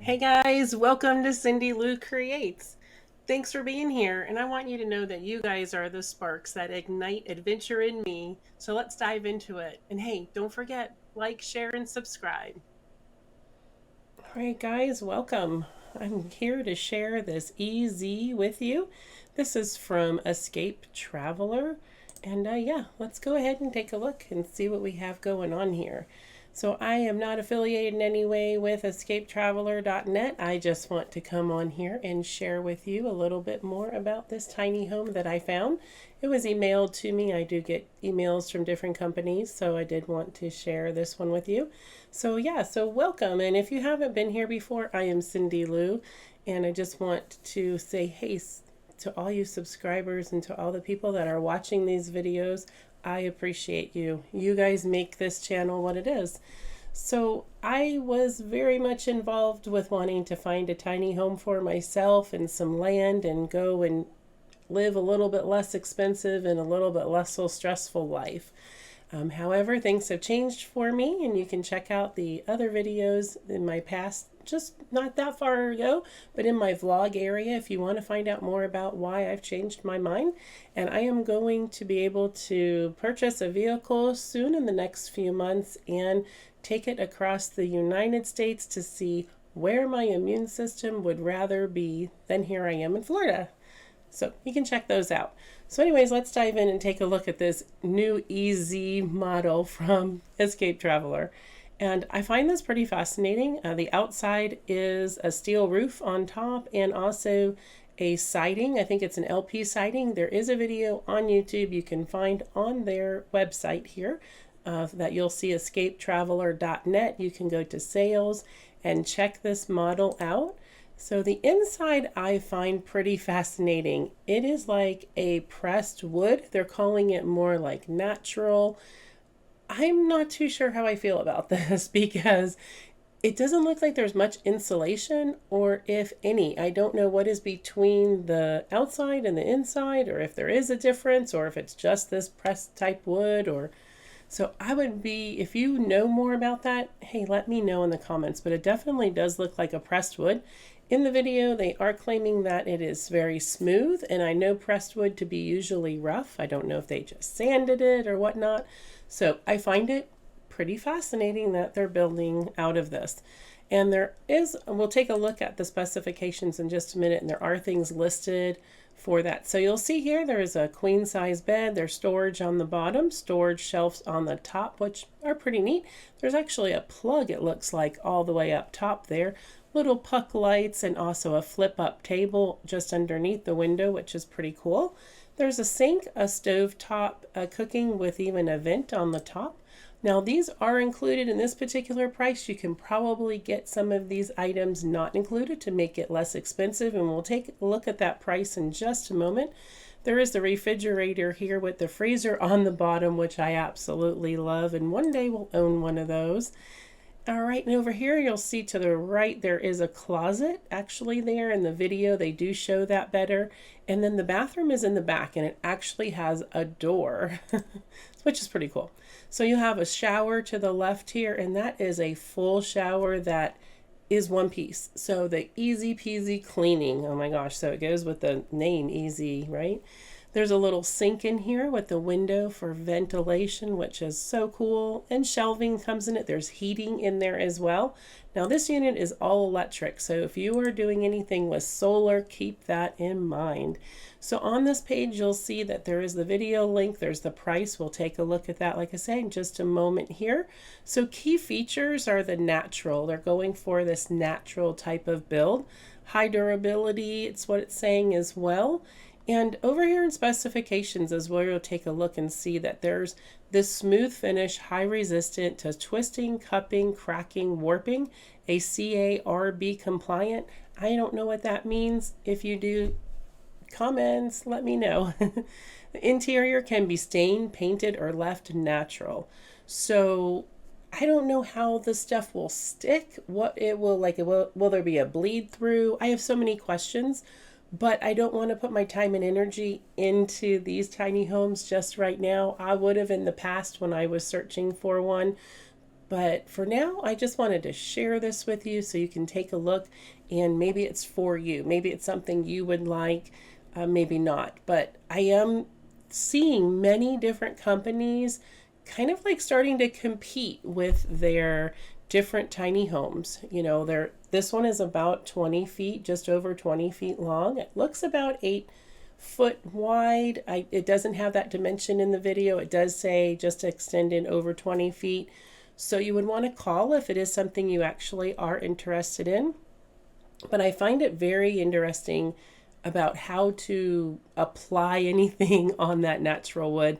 Hey guys, welcome to Cindy Lou Creates. Thanks for being here, and I want you to know that you guys are the sparks that ignite adventure in me. So let's dive into it. And hey, don't forget, like, share, and subscribe. All right, guys, welcome. I'm here to share this EZ with you. This is from Escape Traveler. And yeah, let's go ahead and take a look and see what we have going on here. So I am not affiliated in any way with escapetraveler.net. I just want to come on here and share with you a little bit more about this tiny home that I found. It was emailed to me. I do get emails from different companies, so I did want to share this one with you. So yeah, so welcome. And if you haven't been here before, I am Cindy Lou, and I just want to say hey to all you subscribers and to all the people that are watching these videos. I appreciate you. You guys make this channel what it is. So I was very much involved with wanting to find a tiny home for myself and some land and go and live a little bit less expensive and a little bit less so stressful life. However, things have changed for me, and you can check out the other videos in my past, just not that far ago, but in my vlog area if you want to find out more about why I've changed my mind. And I am going to be able to purchase a vehicle soon in the next few months and take it across the United States to see where my immune system would rather be than here I am in Florida. So you can check those out. So anyways, let's dive in and take a look at this new EZ model from Escape Traveler. And I find this pretty fascinating. The outside is a steel roof on top and also a siding. I think it's an LP siding. There is a video on YouTube you can find on their website here that you'll see escapetraveler.net. You can go to sales and check this model out. So the inside I find pretty fascinating. It is like a pressed wood. They're calling it more like natural. I'm not too sure how I feel about this because it doesn't look like there's much insulation, or if any. I don't know what is between the outside and the inside, or if there is a difference, or if it's just this pressed type wood, or so I would be, if you know more about that, hey, let me know in the comments. But it definitely does look like a pressed wood. In the video, they are claiming that it is very smooth, and I know pressed wood to be usually rough. I don't know if they just sanded it or whatnot. So I find it pretty fascinating that they're building out of this. And there is, we'll take a look at the specifications in just a minute, and there are things listed for that. So you'll see here there is a queen size bed, there's storage on the bottom, storage shelves on the top, which are pretty neat. There's actually a plug, it looks like, all the way up top there. Little puck lights and also a flip up table just underneath the window, which is pretty cool. There's a sink, a stove top cooking with even a vent on the top. Now these are included in this particular price. You can probably get some of these items not included to make it less expensive, and we'll take a look at that price in just a moment. There is the refrigerator here with the freezer on the bottom, which I absolutely love, and one day we'll own one of those. All right, and over here you'll see to the right there is a closet. Actually there in the video they do show that better. And then the bathroom is in the back, and it actually has a door, which is pretty cool. So you have a shower to the left here, and that is a full shower that is one piece. So the easy peasy cleaning, oh my gosh, so it goes with the name easy, right? There's a little sink in here with the window for ventilation, which is so cool. And shelving comes in it. There's heating in there as well. Now this unit is all electric, so if you are doing anything with solar, keep that in mind. So on this page, you'll see that there is the video link. There's the price. We'll take a look at that, like I say, in just a moment here. So key features are the natural. They're going for this natural type of build. High durability, it's what it's saying as well. And over here in specifications is where you'll take a look and see that there's this smooth finish, high resistant to twisting, cupping, cracking, warping, a CARB compliant. I don't know what that means. If you do, comments, let me know. The interior can be stained, painted, or left natural. So I don't know how the stuff will stick, what it will, like, will there be a bleed through? I have so many questions. But I don't want to put my time and energy into these tiny homes just right now. I would have in the past when I was searching for one. But for now, I just wanted to share this with you so you can take a look, and maybe it's for you. Maybe it's something you would like, maybe not. But I am seeing many different companies kind of like starting to compete with their different tiny homes. You know, this one is about 20 feet, just over 20 feet long. It looks about 8 foot wide. It doesn't have that dimension in the video. It does say just extended over 20 feet. So you would want to call if it is something you actually are interested in. But I find it very interesting about how to apply anything on that natural wood.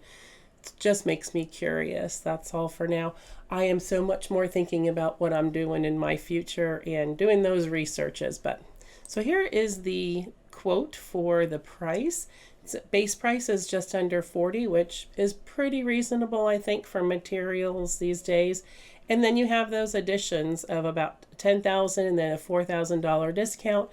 It just makes me curious. That's all for now. I am so much more thinking about what I'm doing in my future and doing those researches. But so here is the quote for the price. Base price is just under 40, which is pretty reasonable, I think, for materials these days. And then you have those additions of about $10,000 and then a $4,000 discount.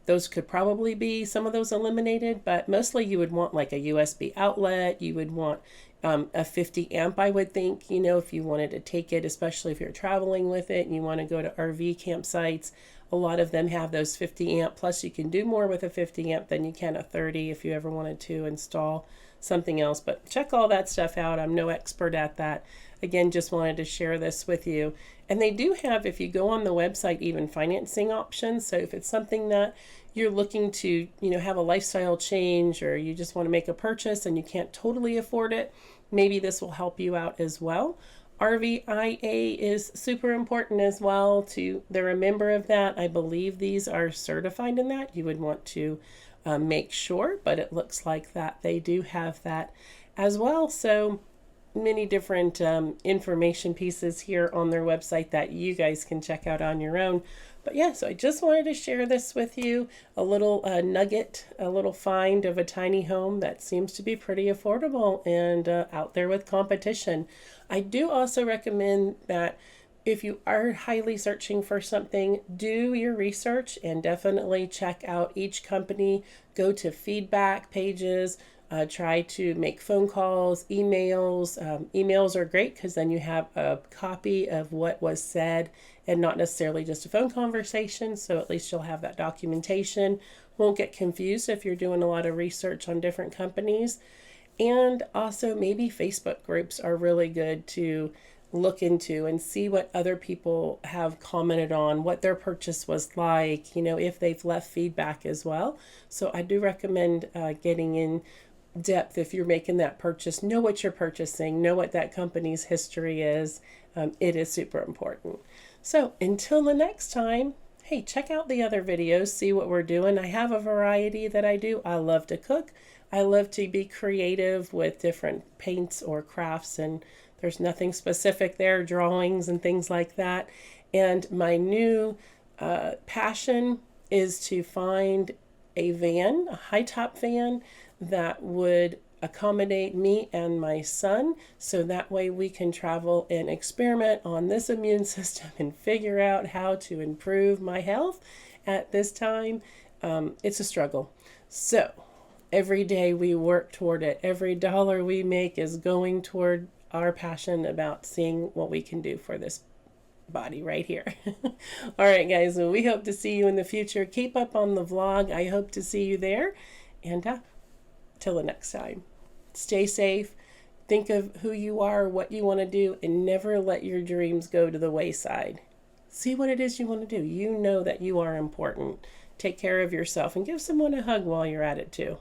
Those could probably be some of those eliminated, but mostly you would want like a USB outlet. You would want a 50 amp, I would think, you know, if you wanted to take it, especially if you're traveling with it and you want to go to RV campsites. A lot of them have those 50 amp, plus you can do more with a 50 amp than you can a 30 if you ever wanted to install something else. But check all that stuff out. I'm no expert at that. Again, just wanted to share this with you. And they do have, if you go on the website, even financing options. So if it's something that you're looking to, you know, have a lifestyle change, or you just want to make a purchase and you can't totally afford it, maybe this will help you out as well. RVIA is super important as well. They're a member of that. I believe these are certified in that. You would want to make sure, but it looks like that they do have that as well. So many different information pieces here on their website that you guys can check out on your own. But yeah, so I just wanted to share this with you, a little nugget, a little find of a tiny home that seems to be pretty affordable and out there with competition. I do also recommend that if you are highly searching for something, do your research and definitely check out each company. Go to feedback pages. Try to make phone calls, emails. Emails are great because then you have a copy of what was said and not necessarily just a phone conversation. So at least you'll have that documentation. Won't get confused if you're doing a lot of research on different companies. And also maybe Facebook groups are really good to look into and see what other people have commented on, what their purchase was like, you know, if they've left feedback as well. So I do recommend getting in depth if you're making that purchase. Know what you're purchasing, know what that company's history is. It is super important. So until the next time, hey, check out the other videos, see what we're doing. I have a variety that I do. I love to cook. I love to be creative with different paints or crafts, and there's nothing specific there, drawings and things like that. And my new passion is to find a van, a high top van that would accommodate me and my son, so that way we can travel and experiment on this immune system and figure out how to improve my health at this time. It's a struggle. So every day we work toward it. Every dollar we make is going toward our passion about seeing what we can do for this body right here. All right, guys, well, we hope to see you in the future. Keep up on the vlog. I hope to see you there. And till the next time, stay safe. Think of who you are, what you want to do, and never let your dreams go to the wayside. See what it is you want to do. You know that you are important. Take care of yourself and give someone a hug while you're at it too.